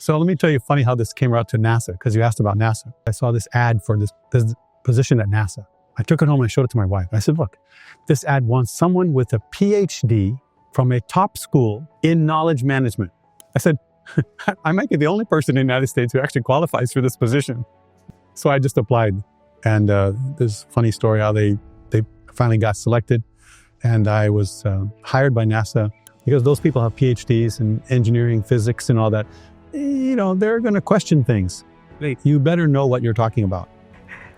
So let me tell you funny how this came out to NASA, because you asked about NASA. I saw this ad for this position at NASA. I took it home and I showed it to my wife. I said, look, this ad wants someone with a PhD from a top school in knowledge management. I said, I might be the only person in the United States who actually qualifies for this position. So I just applied. And there's a funny story how they finally got selected. And I was hired by NASA because those people have PhDs in engineering, physics, and all that. You know, they're going to question things. You better know what you're talking about.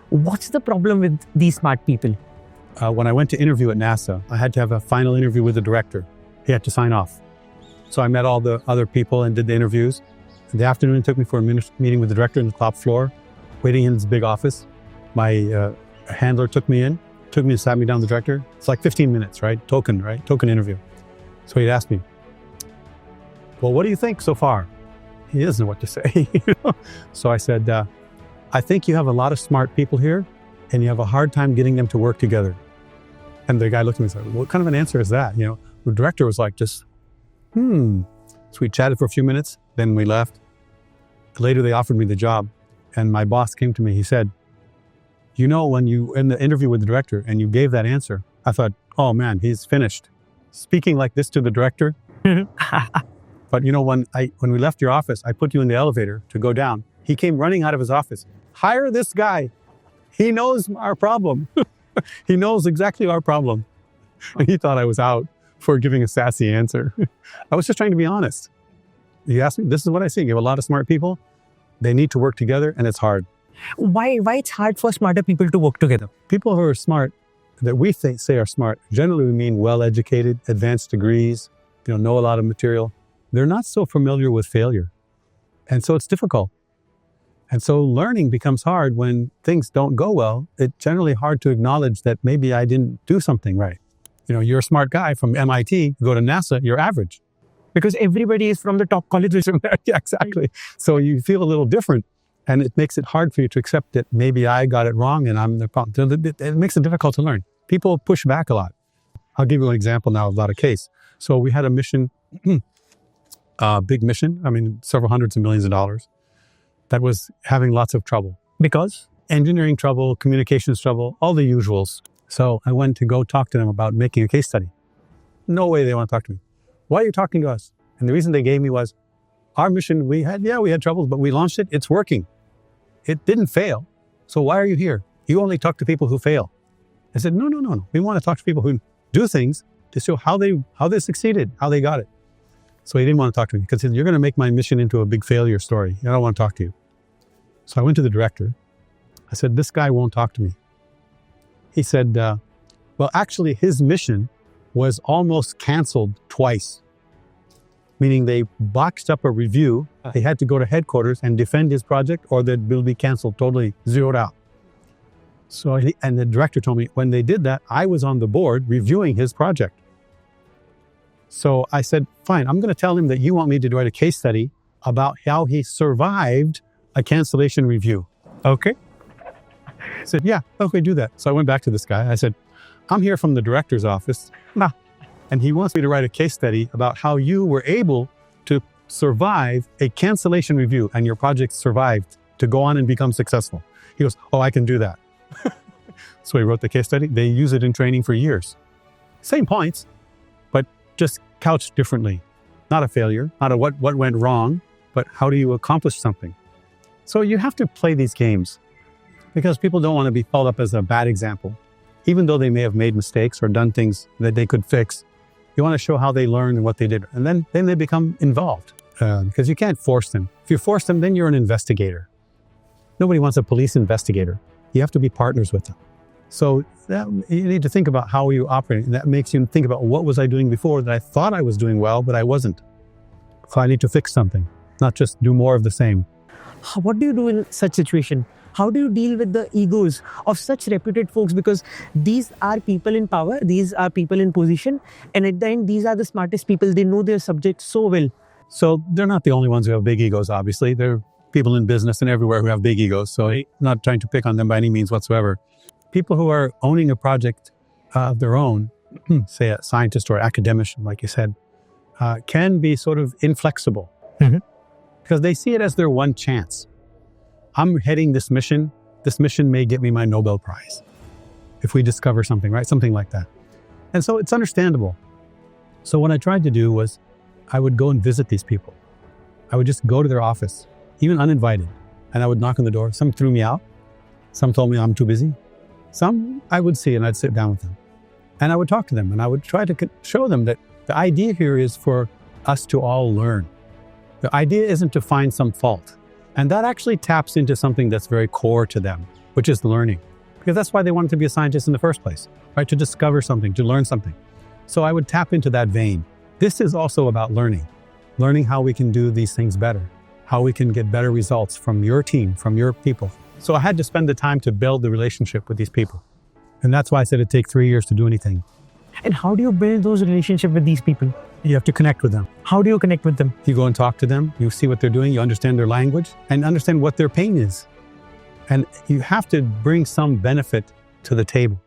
What's the problem with these smart people? When I went to interview at NASA, I had to have a final interview with the director. He had to sign off. So I met all the other people and did the interviews. In the afternoon, it took me for a meeting with the director in the top floor, waiting in his big office. My handler took me and sat me down with the director. It's like 15 minutes, right? Token interview. So he'd ask me, well, what do you think so far? He doesn't know what to say. So I said, I think you have a lot of smart people here and you have a hard time getting them to work together. And the guy looked at me and said, what kind of an answer is that? You know, the director was like, just, So we chatted for a few minutes, then we left. Later, they offered me the job. And my boss came to me, he said, you know, when you, in the interview with the director and you gave that answer, I thought, oh man, he's finished. Speaking like this to the director. But you know, when we left your office, I put you in the elevator to go down. He came running out of his office. Hire this guy. He knows our problem. He knows exactly our problem. And he thought I was out for giving a sassy answer. I was just trying to be honest. You asked me, this is what I see. You have a lot of smart people. They need to work together and it's hard. Why it's hard for smarter people to work together? People who are smart, that we say are smart, generally we mean well-educated, advanced degrees, know a lot of material. They're not so familiar with failure. And so it's difficult. And so learning becomes hard when things don't go well. It's generally hard to acknowledge that maybe I didn't do something right. You're a smart guy from MIT, go to NASA, you're average. Because everybody is from the top colleges. Yeah, exactly. So you feel a little different. And it makes it hard for you to accept that maybe I got it wrong and I'm the problem. It makes it difficult to learn. People push back a lot. I'll give you an example now about a case. So we had a mission, big mission, several hundreds of millions of dollars, that was having lots of trouble. Because? Engineering trouble, communications trouble, all the usuals. So I went to go talk to them about making a case study. No way they want to talk to me. Why are you talking to us? And the reason they gave me was, our mission, we had troubles, but we launched it. It's working. It didn't fail. So why are you here? You only talk to people who fail. I said, no. We want to talk to people who do things to show how they succeeded, how they got it. So he didn't want to talk to me because you're going to make my mission into a big failure story. I don't want to talk to you. So I went to the director. I said, this guy won't talk to me. He said, well, actually his mission was almost canceled twice. Meaning they boxed up a review. They had to go to headquarters and defend his project or that will be canceled, totally zeroed out. So, and the director told me when they did that, I was on the board reviewing his project. So I said, fine, I'm going to tell him that you want me to write a case study about how he survived a cancellation review. Okay. I said, yeah, okay, do that. So I went back to this guy. I said, I'm here from the director's office. And he wants me to write a case study about how you were able to survive a cancellation review and your project survived to go on and become successful. He goes, oh, I can do that. So he wrote the case study. They use it in training for years. Same points, but just couched differently. Not a failure, not a what went wrong, but how do you accomplish something? So you have to play these games because people don't want to be held up as a bad example. Even though they may have made mistakes or done things that they could fix, you want to show how they learned and what they did. And then they become involved because you can't force them. If you force them, then you're an investigator. Nobody wants a police investigator. You have to be partners with them. So you need to think about how you operate. And that makes you think about what was I doing before that I thought I was doing well, but I wasn't. So I need to fix something, not just do more of the same. What do you do in such situation? How do you deal with the egos of such reputed folks? Because these are people in power, these are people in position, and at the end, these are the smartest people. They know their subject so well. So they're not the only ones who have big egos, obviously. There are people in business and everywhere who have big egos. So I'm not trying to pick on them by any means whatsoever. People who are owning a project of their own, say a scientist or academician, like you said, can be sort of inflexible. Mm-hmm. because they see it as their one chance. I'm heading this mission. This mission may get me my Nobel Prize if we discover something, right? Something like that. And so it's understandable. So what I tried to do was I would go and visit these people. I would just go to their office, even uninvited, and I would knock on the door. Some threw me out. Some told me I'm too busy. Some I would see and I'd sit down with them. And I would talk to them and I would try to show them that the idea here is for us to all learn. The idea isn't to find some fault. And that actually taps into something that's very core to them, which is learning. Because that's why they wanted to be a scientist in the first place, right? To discover something, to learn something. So I would tap into that vein. This is also about learning how we can do these things better, how we can get better results from your team, from your people. So I had to spend the time to build the relationship with these people. And that's why I said it'd take 3 years to do anything. And how do you build those relationships with these people? You have to connect with them. How do you connect with them? You go and talk to them, you see what they're doing, you understand their language, and understand what their pain is. And you have to bring some benefit to the table.